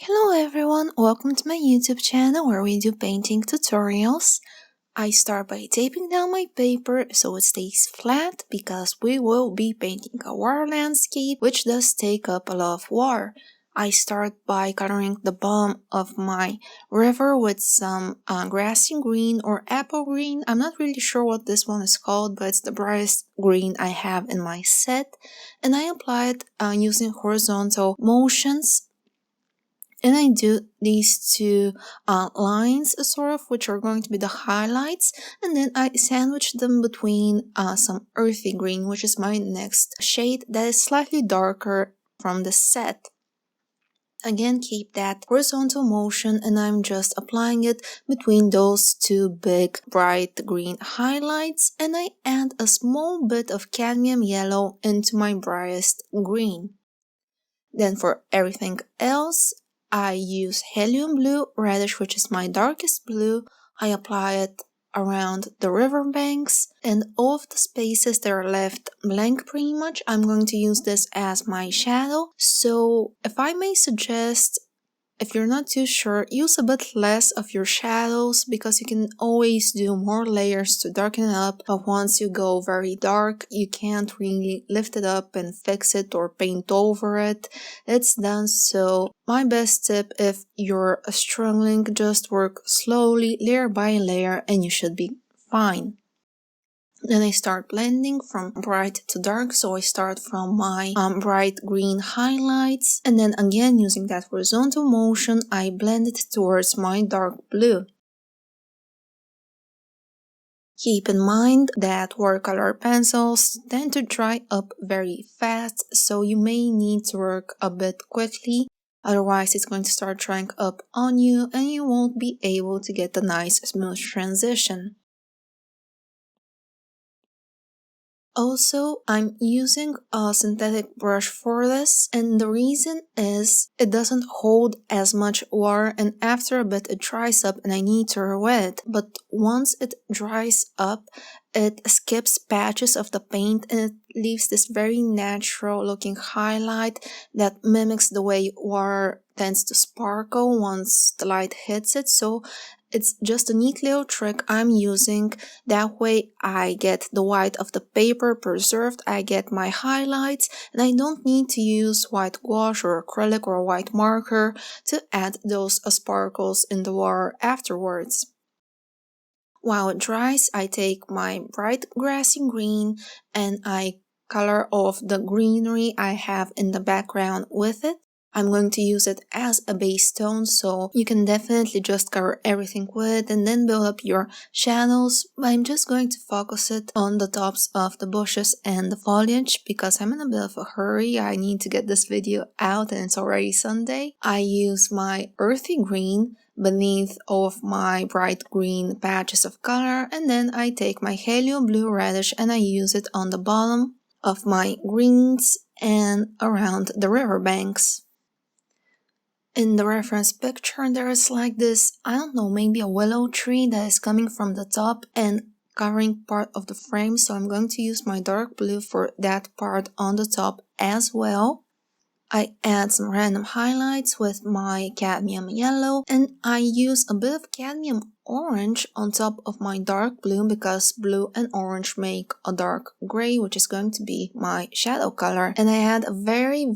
Hello everyone, welcome to my YouTube channel where we do painting tutorials. I start by taping down my paper so it stays flat because we will be painting a water landscape which does take up a lot of water. I start by coloring the bottom of my river with some grassy green or apple green. I'm not really sure what this one is called, but it's the brightest green I have in my set. And I apply it using horizontal motions. And I do these two lines sort of, which are going to be the highlights, and then I sandwich them between some earthy green, which is my next shade that is slightly darker from the set. Again, keep that horizontal motion, and I'm just applying it between those two big bright green highlights, and I add a small bit of cadmium yellow into my brightest green. Then for everything else, I use helium blue reddish, which is my darkest blue. I apply it around the riverbanks, and all of the spaces that are left blank pretty much, I'm going to use this as my shadow. So if I may suggest, if you're not too sure, use a bit less of your shadows because you can always do more layers to darken it up, but once you go very dark, you can't really lift it up and fix it or paint over it. It's done. So my best tip, if you're struggling, just work slowly, layer by layer, and you should be fine. Then I start blending from bright to dark, so I start from my bright green highlights, and then again using that horizontal motion, I blend it towards my dark blue. Keep in mind that watercolor pencils tend to dry up very fast, so you may need to work a bit quickly, otherwise it's going to start drying up on you and you won't be able to get a nice smooth transition. Also, I'm using a synthetic brush for this, and the reason is it doesn't hold as much water, and after a bit it dries up and I need to wet it. But once it dries up, it skips patches of the paint and it leaves this very natural looking highlight that mimics the way water tends to sparkle once the light hits it. So it's just a neat little trick I'm using. That way I get the white of the paper preserved, I get my highlights, and I don't need to use white gouache or acrylic or a white marker to add those sparkles in the water afterwards. While it dries, I take my bright grassy green and I color off the greenery I have in the background with it. I'm going to use it as a base tone, so you can definitely just cover everything with it and then build up your shadows. I'm just going to focus it on the tops of the bushes and the foliage because I'm in a bit of a hurry. I need to get this video out and it's already Sunday. I use my earthy green beneath all of my bright green patches of color, and then I take my helium blue reddish and I use it on the bottom of my greens and around the riverbanks. In the reference picture, there is like this, I don't know, maybe a willow tree that is coming from the top and covering part of the frame, so I'm going to use my dark blue for that part on the top as well. I add some random highlights with my cadmium yellow, and I use a bit of cadmium orange on top of my dark blue because blue and orange make a dark gray, which is going to be my shadow color. And I add a very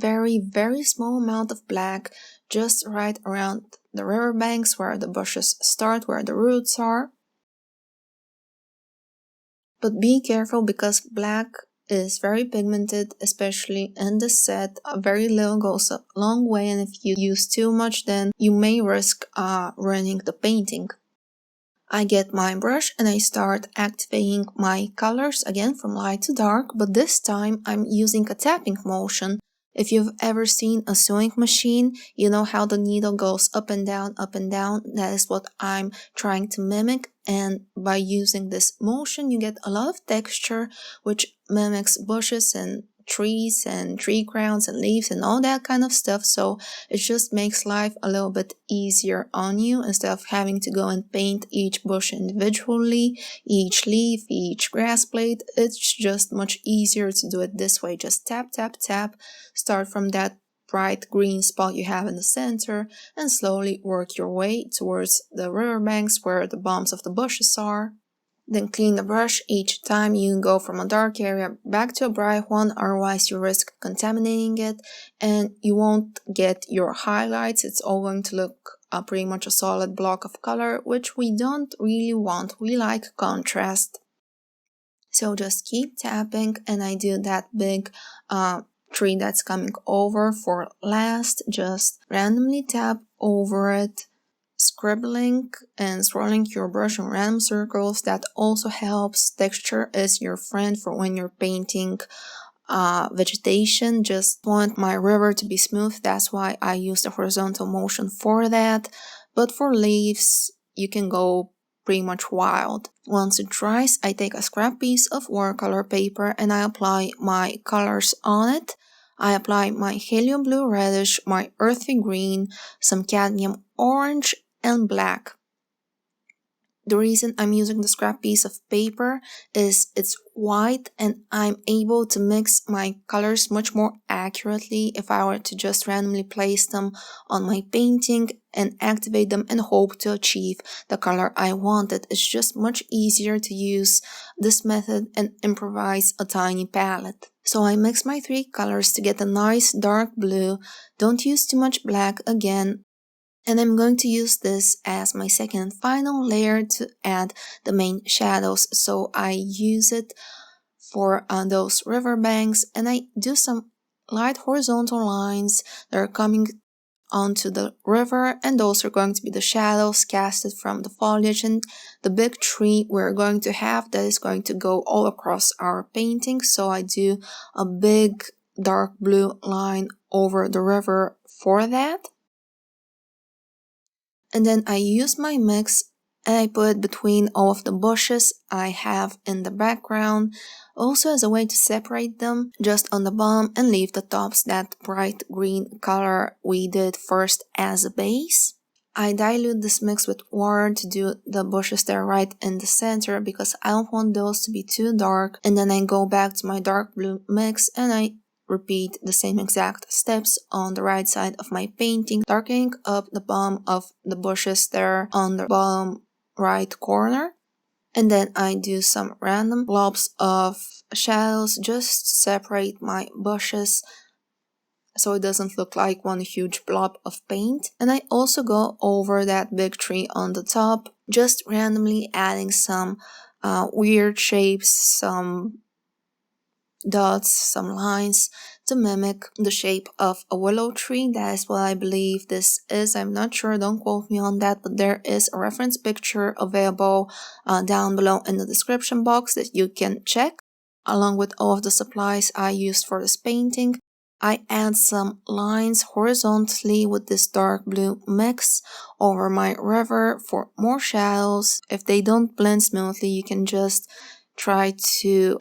small amount of black just right around the riverbanks where the bushes start, where the roots are. But be careful because black is very pigmented, especially in the set. Very little goes a long way, and if you use too much, then you may risk ruining the painting. I get my brush and I start activating my colors again from light to dark, but this time I'm using a tapping motion. If you've ever seen a sewing machine, you know how the needle goes up and down, up and down. That is what I'm trying to mimic, and by using this motion you get a lot of texture which mimics bushes and trees and tree crowns and leaves and all that kind of stuff, so it just makes life a little bit easier on you instead of having to go and paint each bush individually, each leaf, each grass blade. It's just much easier to do it this way. Just tap, tap, tap, start from that bright green spot you have in the center and slowly work your way towards the riverbanks where the bumps of the bushes are. Then clean the brush each time you go from a dark area back to a bright one, otherwise you risk contaminating it and you won't get your highlights. It's all going to look pretty much a solid block of color, which we don't really want. We like contrast. So just keep tapping, and I do that big tree that's coming over for last. Just randomly tap over it, scribbling and swirling your brush in random circles. That also helps. Texture is your friend for when you're painting vegetation. Just want my river to be smooth, that's why I use the horizontal motion for that. But for leaves, you can go pretty much wild. Once it dries, I take a scrap piece of watercolor paper and I apply my colors on it. I apply my helium blue reddish, my earthy green, some cadmium orange, and black. The reason I'm using the scrap piece of paper is it's white and I'm able to mix my colors much more accurately if I were to just randomly place them on my painting and activate them and hope to achieve the color I wanted. It's just much easier to use this method and improvise a tiny palette. So I mix my three colors to get a nice dark blue. Don't use too much black again. And I'm going to use this as my second and final layer to add the main shadows. So I use it for those riverbanks, and I do some light horizontal lines that are coming onto the river, and those are going to be the shadows casted from the foliage and the big tree we're going to have that is going to go all across our painting. So I do a big dark blue line over the river for that. And then I use my mix and I put it between all of the bushes I have in the background, also as a way to separate them just on the bottom and leave the tops that bright green color we did first as a base. I dilute this mix with water to do the bushes that are right in the center because I don't want those to be too dark, and then I go back to my dark blue mix and I repeat the same exact steps on the right side of my painting, darkening up the bottom of the bushes there on the bottom right corner. And then I do some random blobs of shadows just to separate my bushes so it doesn't look like one huge blob of paint. And I also go over that big tree on the top, just randomly adding some weird shapes, some dots, some lines to mimic the shape of a willow tree. That is what I believe this is. I'm not sure, don't quote me on that, but there is a reference picture available down below in the description box that you can check, along with all of the supplies I used for this painting. I add some lines horizontally with this dark blue mix over my river for more shadows. If they don't blend smoothly, you can just try to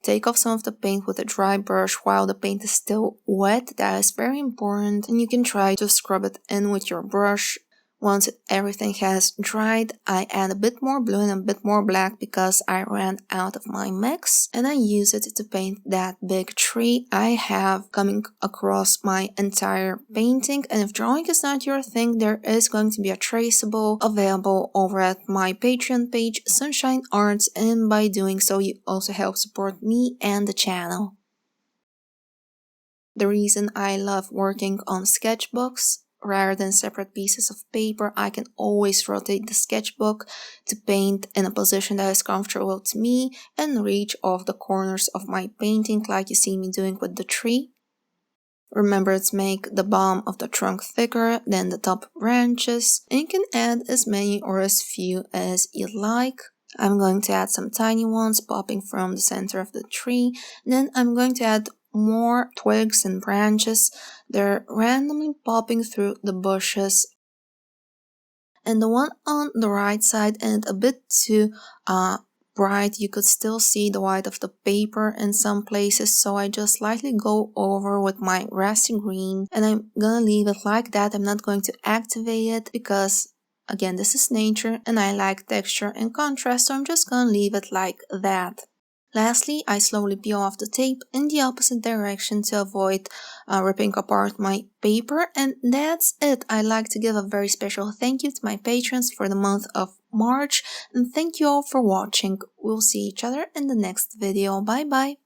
take off some of the paint with a dry brush while the paint is still wet. That is very important, and you can try to scrub it in with your brush. Once everything has dried, I add a bit more blue and a bit more black because I ran out of my mix, and I use it to paint that big tree I have coming across my entire painting. And if drawing is not your thing, there is going to be a traceable available over at my Patreon page, Sunshine Arts, and by doing so you also help support me and the channel. The reason I love working on sketchbooks rather than separate pieces of paper, I can always rotate the sketchbook to paint in a position that is comfortable to me and reach off the corners of my painting like you see me doing with the tree. Remember to make the bottom of the trunk thicker than the top branches, and you can add as many or as few as you like. I'm going to add some tiny ones popping from the center of the tree, and then I'm going to add more twigs and branches. They're randomly popping through the bushes. And the one on the right side and a bit too bright, you could still see the white of the paper in some places, so I just slightly go over with my grassy green, and I'm gonna leave it like that. I'm not going to activate it because again, this is nature and I like texture and contrast, so I'm just gonna leave it like that. Lastly, I slowly peel off the tape in the opposite direction to avoid ripping apart my paper, and that's it. I'd like to give a very special thank you to my patrons for the month of March, and thank you all for watching. We'll see each other in the next video. Bye bye.